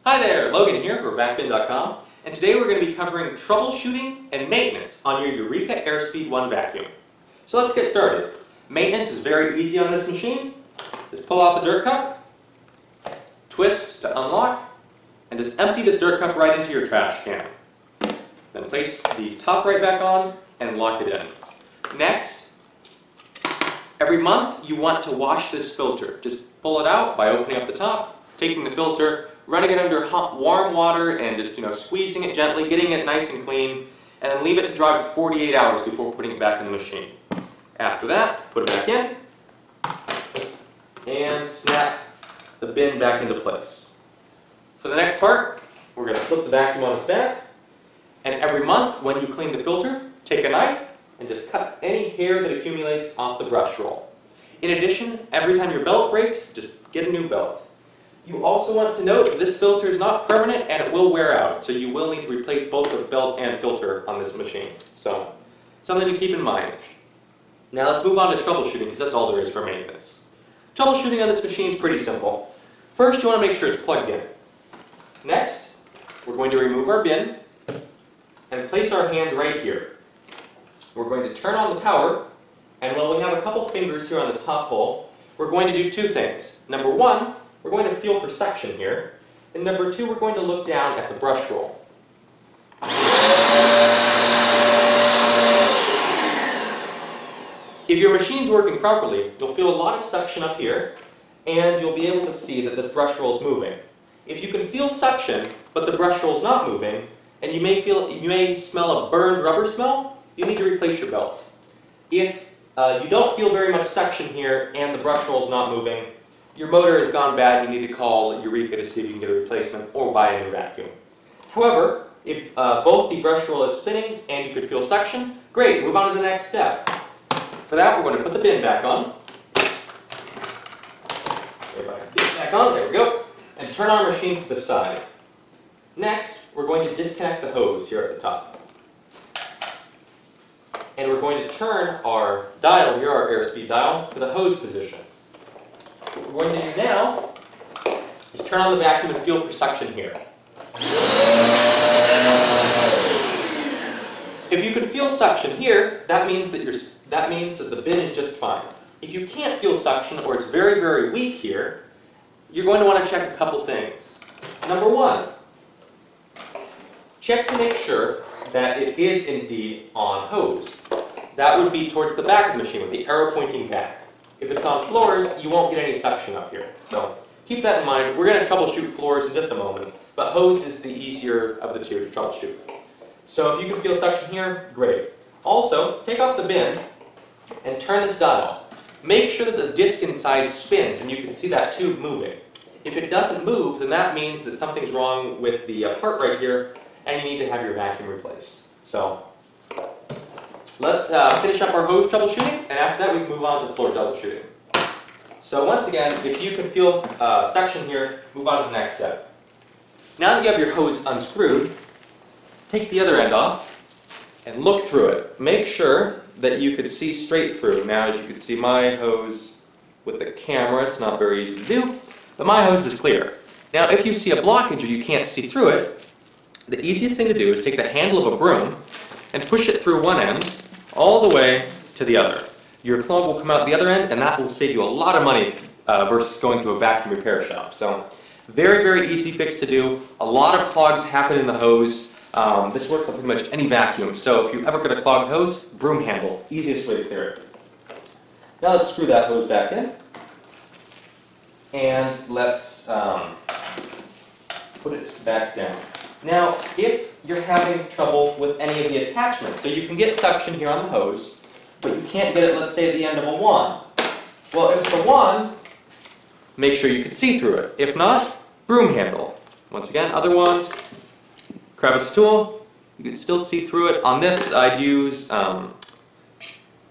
Hi there, Logan here for VacBin.com, and today we're going to be covering troubleshooting and maintenance on your Eureka Airspeed 1 vacuum. So let's get started. Maintenance is very easy on this machine. Just pull out the dirt cup, twist to unlock, and just empty this dirt cup right into your trash can. Then place the top right back on and lock it in. Next, every month you want to wash this filter. Just pull it out by opening up the top, taking the filter, running it under hot, warm water and just squeezing it gently, getting it nice and clean, and then leave it to dry for 48 hours before putting it back in the machine. After that, put it back in and snap the bin back into place. For the next part, we're going to flip the vacuum on its back, and every month when you clean the filter, take a knife and just cut any hair that accumulates off the brush roll. In addition, every time your belt breaks, just get a new belt. You also want to note that this filter is not permanent and it will wear out, so you will need to replace both the belt and filter on this machine. So, something to keep in mind. Now let's move on to troubleshooting, because that's all there is for maintenance. Troubleshooting on this machine is pretty simple. First, you want to make sure it's plugged in. Next, we're going to remove our bin and place our hand right here. We're going to turn on the power, and when we have a couple fingers here on this top hole, we're going to do two things. Number one, we're going to feel for suction here, and number two, we're going to look down at the brush roll. If your machine's working properly, you'll feel a lot of suction up here, and you'll be able to see that this brush roll is moving. If you can feel suction, but the brush roll is not moving, and you may smell a burned rubber smell, you need to replace your belt. If you don't feel very much suction here, and the brush roll is not moving, your motor has gone bad, you need to call Eureka to see if you can get a replacement or buy a new vacuum. However, if both the brush roll is spinning and you could feel suction, great, move on to the next step. For that, we're going to put the bin back on. If I can get it back on, there we go. And turn our machine to the side. Next, we're going to disconnect the hose here at the top. And we're going to turn our dial here, our airspeed dial, to the hose position. What we're going to do now is turn on the vacuum and feel for suction here. If you can feel suction here, that means that the bin is just fine. If you can't feel suction or it's very, very weak here, you're going to want to check a couple things. Number one, check to make sure that it is indeed on hose. That would be towards the back of the machine with the arrow pointing back. If it's on floors, you won't get any suction up here. So keep that in mind. We're going to troubleshoot floors in just a moment, but hose is the easier of the two to troubleshoot. So if you can feel suction here, great. Also, take off the bin and turn this dial. Make sure that the disc inside spins and you can see that tube moving. If it doesn't move, then that means that something's wrong with the part right here and you need to have your vacuum replaced. So let's finish up our hose troubleshooting, and after that we can move on to floor troubleshooting. So once again, if you can feel suction here, move on to the next step. Now that you have your hose unscrewed, take the other end off and look through it. Make sure that you could see straight through. Now, as you can see my hose with the camera, it's not very easy to do, but my hose is clear. Now, if you see a blockage or you can't see through it, the easiest thing to do is take the handle of a broom and push it through one end all the way to the other. Your clog will come out the other end, and that will save you a lot of money versus going to a vacuum repair shop. So, very, very easy fix to do. A lot of clogs happen in the hose. This works on pretty much any vacuum. So if you ever get a clogged hose, broom handle, easiest way to clear it. Now let's screw that hose back in. And let's put it back down. Now, if you're having trouble with any of the attachments, so you can get suction here on the hose, but you can't get it, let's say, at the end of a wand. Well, if it's a wand, make sure you can see through it. If not, broom handle. Once again, other wands, crevice tool, you can still see through it. On this, I'd use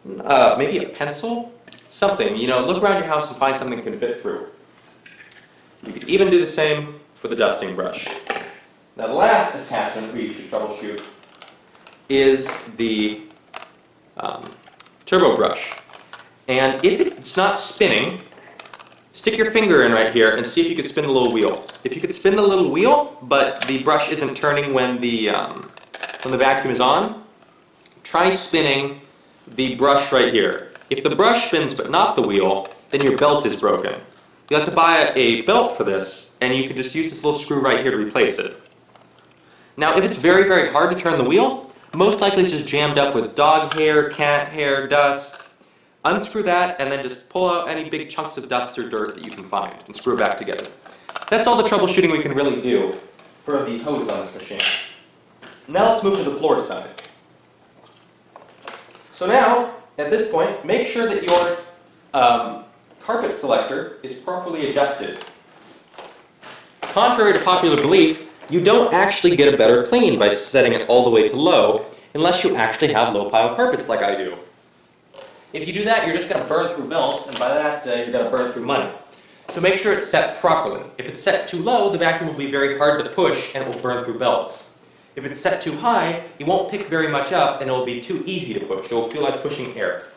maybe a pencil, something. Look around your house and find something that can fit through. You could even do the same for the dusting brush. Now, the last attachment we should troubleshoot is the turbo brush. And if it's not spinning, Stick your finger in right here and see if you could spin the little wheel. If you could spin the little wheel, but the brush isn't turning when the vacuum is on, try spinning the brush right here. If the brush spins but not the wheel, then your belt is broken. You'll have to buy a belt for this, and you can just use this little screw right here to replace it. Now, if it's very, very hard to turn the wheel, most likely it's just jammed up with dog hair, cat hair, dust. Unscrew that, and then just pull out any big chunks of dust or dirt that you can find, and screw it back together. That's all the troubleshooting we can really do for the hose on this machine. Now let's move to the floor side. So now, at this point, make sure that your carpet selector is properly adjusted. Contrary to popular belief, you don't actually get a better clean by setting it all the way to low, unless you actually have low pile carpets like I do. If you do that, you're just going to burn through belts, and by that, you're going to burn through money. So make sure it's set properly. If it's set too low, the vacuum will be very hard to push, and it will burn through belts. If it's set too high, it won't pick very much up, and it will be too easy to push. It will feel like pushing air.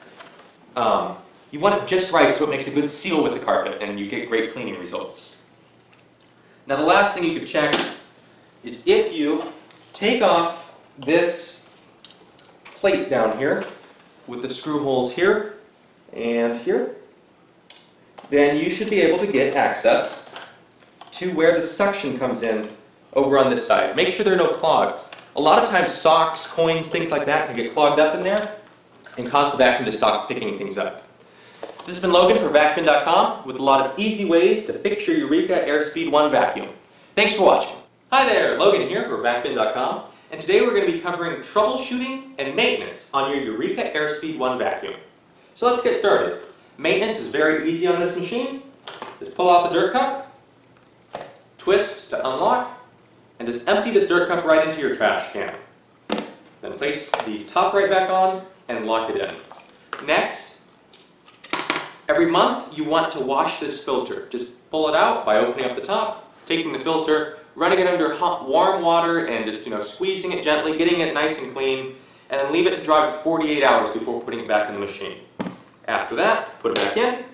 You want it just right so it makes a good seal with the carpet, and you get great cleaning results. Now the last thing you could check is if you take off this plate down here, with the screw holes here and here, then you should be able to get access to where the suction comes in over on this side. Make sure there are no clogs. A lot of times socks, coins, things like that can get clogged up in there and cause the vacuum to stop picking things up. This has been Logan for Vacbin.com with a lot of easy ways to fix your Eureka Airspeed 1 vacuum. Thanks for watching. Hi there, Logan here for Vacbin.com. And today we're going to be covering troubleshooting and maintenance on your Eureka Airspeed 1 vacuum. So let's get started. Maintenance is very easy on this machine. Just pull out the dirt cup, twist to unlock, and just empty this dirt cup right into your trash can. Then place the top right back on and lock it in. Next, every month you want to wash this filter. Just pull it out by opening up the top, taking the filter, running it under hot, warm water and just, squeezing it gently, getting it nice and clean, and then leave it to dry for 48 hours before putting it back in the machine. After that, put it back in,